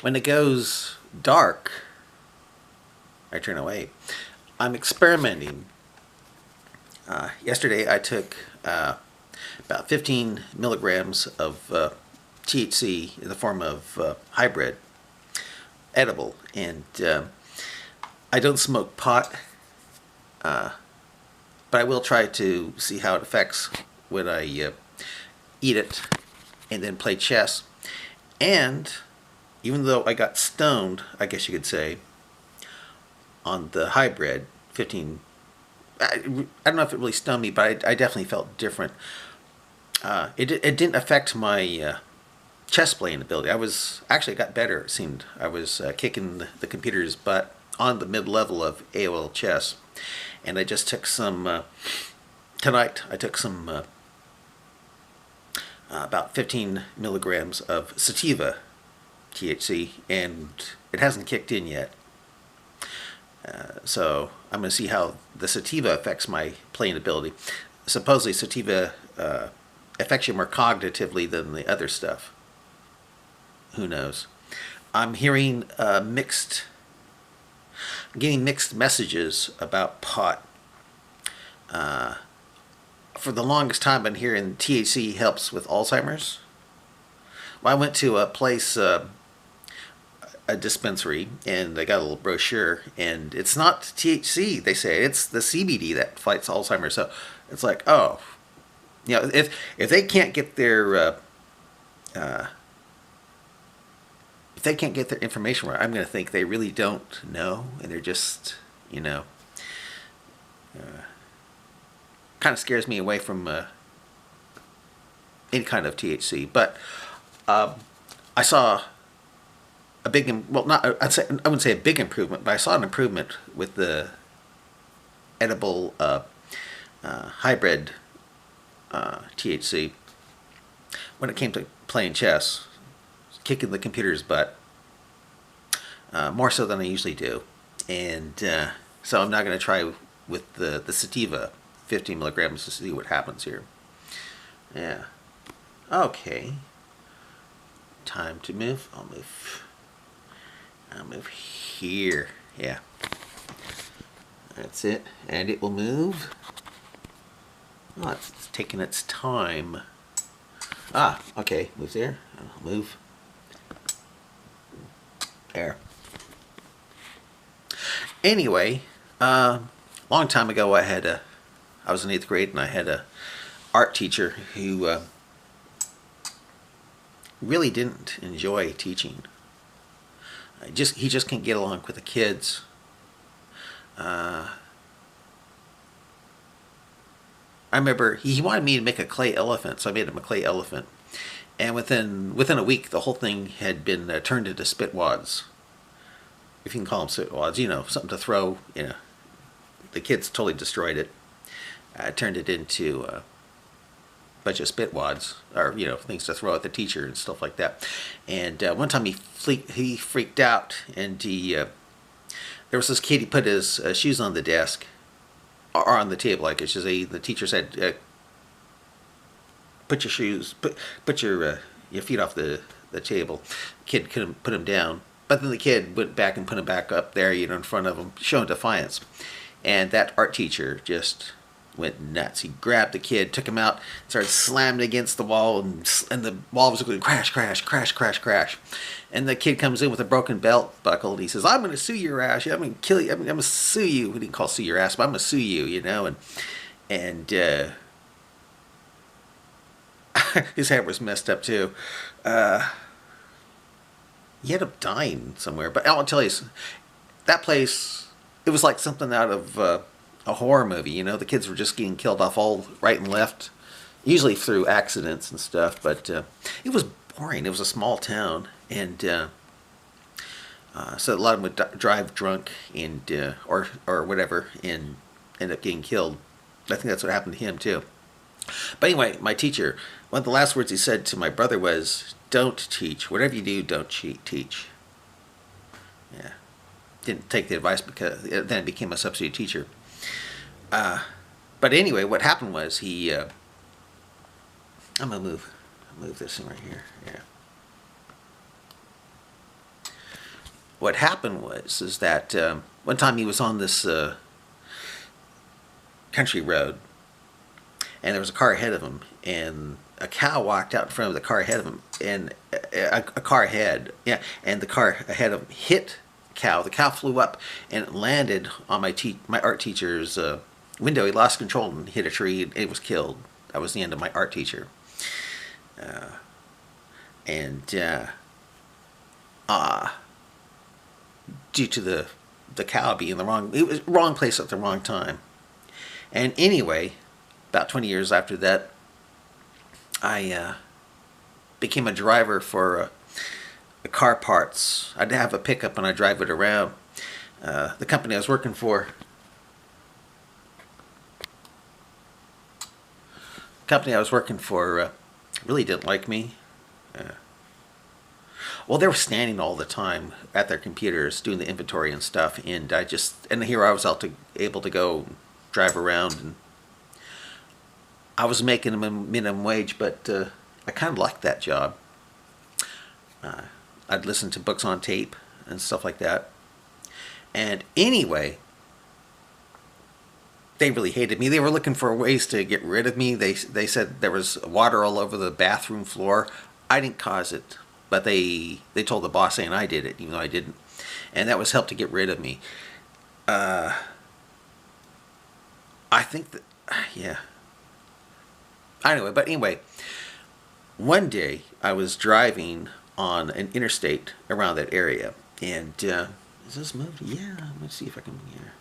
When it goes dark, I turn away. I'm experimenting. Yesterday I took about 15 milligrams of THC in the form of hybrid edible, and I don't smoke pot, but I will try to see how it affects when I eat it and then play chess. And even though I got stoned, I guess you could say, on the hybrid 15, I don't know if it really stoned me, but I definitely felt different. It didn't affect my chess playing ability. I was actually got better. It seemed I was kicking the computer's butt on the mid level of AOL chess, and I just took some tonight. I took some about 15 milligrams of sativa THC, and it hasn't kicked in yet. So I'm going to see how the sativa affects my playing ability. Supposedly sativa affects you more cognitively than the other stuff. Who knows? I'm hearing getting mixed messages about pot. For the longest time, I've been hearing THC helps with Alzheimer's. Well, I went to a place, a dispensary, and they got a little brochure, and it's not THC. They say it's the CBD that fights Alzheimer's. So it's like, oh, if they can't get their if they can't get their information right, I'm going to think they really don't know, and they're just, kind of scares me away from any kind of THC. But I saw a big, well, not I wouldn't say a big improvement, but I saw an improvement with the edible hybrid THC when it came to playing chess, kicking the computer's butt, more so than I usually do. And so I'm not going to try with the sativa 15 milligrams to see what happens here. Yeah. Okay. Time to move. I'll move here. Yeah. That's it. And it will move. Oh, it's taking its time. Ah, okay. Move there. I'll move. There. Anyway, long time ago I was in 8th grade, and I had a art teacher who really didn't enjoy teaching. He just can't get along with the kids. I remember he wanted me to make a clay elephant, so I made him a clay elephant. And within a week, the whole thing had been turned into spitwads. If you can call them spitwads, something to throw. The kids totally destroyed it. Turned it into a bunch of spitwads, or things to throw at the teacher and stuff like that. And one time he freaked out, and there was this kid. He put his shoes on the desk, or on the table, I guess you say. The teacher said, "Put your shoes, put your feet off the table." The kid couldn't put them down, but then the kid went back and put them back up there, in front of him, showing defiance. And that art teacher just went nuts. He grabbed the kid, took him out, started slamming against the wall, and the wall was going crash, crash, crash, crash, crash. And the kid comes in with a broken belt buckle, and he says, "I'm going to sue your ass. I'm going to kill you. I'm going to sue you." He didn't call sue your ass, but I'm going to sue you, And his hair was messed up too. He ended up dying somewhere. But I'll tell you, that place, it was like something out of a horror movie. The kids were just getting killed off all right and left, usually through accidents and stuff. But it was boring. It was a small town, and so a lot of them would drive drunk and or whatever, and end up getting killed. I think that's what happened to him too. But anyway, my teacher, one of the last words he said to my brother was, "Don't teach. Whatever you do, don't teach." Yeah. Didn't take the advice, because then I became a substitute teacher. But anyway, what happened was I'm gonna move this thing right here. Yeah. what happened is that one time he was on this country road, and there was a car ahead of him, and a cow walked out in front of the car ahead of him, and a car ahead, yeah, and the car ahead of him hit the cow. The cow flew up and it landed on my art teacher's window. He lost control and hit a tree. And it was killed. That was the end of my art teacher. And due to the cow being in it was wrong place at the wrong time. And anyway, about 20 years after that, I became a driver for car parts. I'd have a pickup and I'd drive it around. The company I was working for, really didn't like me. Well, they were standing all the time at their computers doing the inventory and stuff, and here I was able to go drive around, and I was making a minimum wage, but I kind of liked that job. I'd listen to books on tape and stuff like that. And anyway, they really hated me. They were looking for ways to get rid of me. They said there was water all over the bathroom floor. I didn't cause it, but they told the boss saying I did it, even though I didn't. And that was helped to get rid of me. I think that, yeah. Anyway, one day I was driving on an interstate around that area, and is this moved? Yeah, let's see if I can. Here.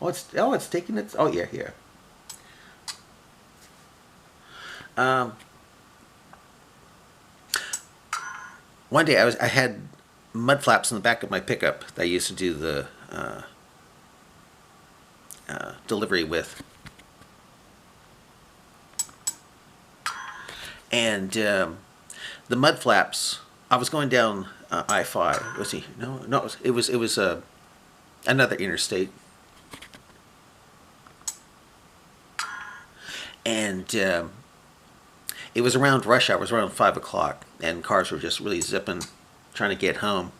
Oh, it's taking its. Oh yeah, here. One day I had mud flaps in the back of my pickup that I used to do the delivery with. And the mud flaps, I was going down I-5. Was he? No, it was another interstate. And it was around rush hour. It was around 5 o'clock, and cars were just really zipping, trying to get home.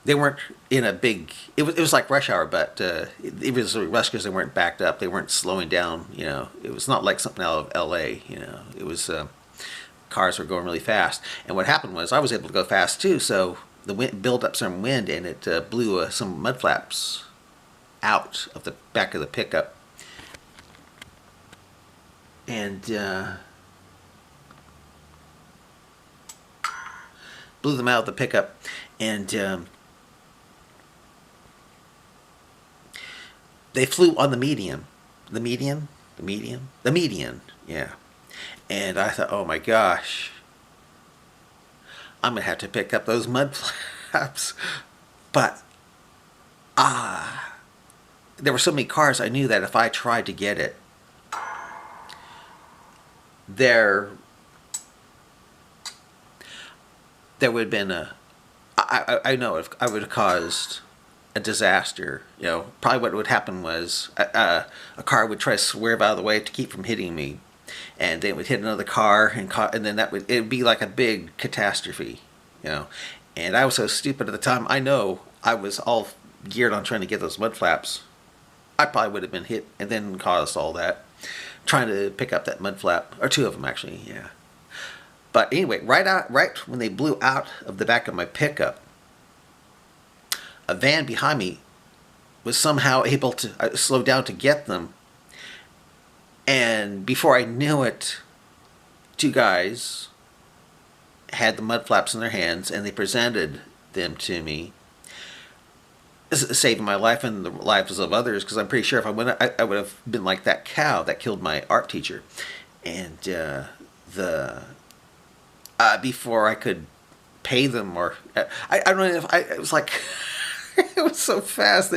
They weren't in a big. It was like rush hour, but it was a rush because they weren't backed up. They weren't slowing down. It was not like something out of L.A. It was cars were going really fast. And what happened was I was able to go fast too. So the wind built up some wind, and it blew some mud flaps out of the back of the pickup. And blew them out of the pickup, and they flew on the median, yeah. And I thought, oh my gosh, I'm gonna have to pick up those mud flaps. But there were so many cars, I knew that if I tried to get it, there would have been I know if I would have caused a disaster. Probably what would happen was a car would try to swerve out of the way to keep from hitting me, and then it would hit another car, and then it would be like a big catastrophe. And I was so stupid at the time. I know I was all geared on trying to get those mud flaps. I probably would have been hit and then caused all that, trying to pick up that mud flap, or two of them actually, yeah. But anyway, right when they blew out of the back of my pickup, a van behind me was somehow able to slow down to get them. And before I knew it, two guys had the mud flaps in their hands, and they presented them to me, saving my life and the lives of others, because I'm pretty sure if I went, I would have been like that cow that killed my art teacher. And before I could pay them, or I don't know if it was like it was so fast.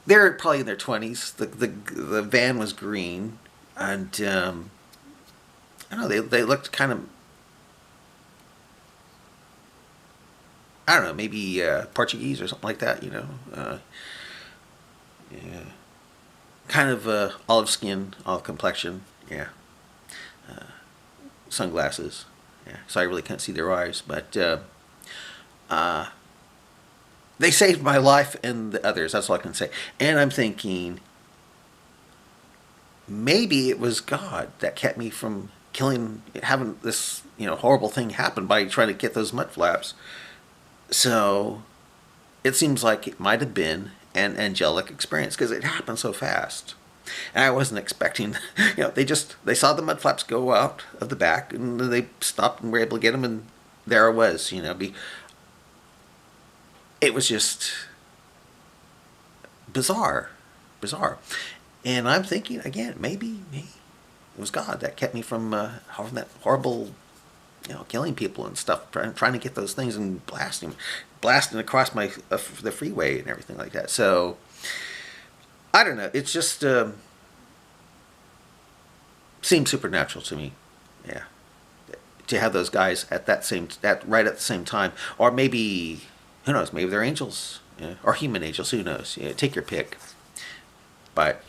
They're probably in their 20s. The van was green, and I don't know. They looked kind of, I don't know, maybe Portuguese or something like that. Yeah, kind of olive skin, olive complexion. Yeah, sunglasses. Yeah, so I really can't see their eyes, but They saved my life and the others. That's all I can say. And I'm thinking maybe it was God that kept me from killing, having this horrible thing happen by trying to get those mud flaps. So it seems like it might have been an angelic experience because it happened so fast. And I wasn't expecting, they saw the mud flaps go out of the back and they stopped and were able to get them, and there I was, it was just bizarre, bizarre. And I'm thinking again, maybe it was God that kept me from having that horrible, killing people and stuff, trying to get those things and blasting across the freeway and everything like that. So I don't know. It's just seems supernatural to me. Yeah, to have those guys right at the same time, or maybe who knows? Maybe they're angels, or human angels. Who knows? Take your pick. But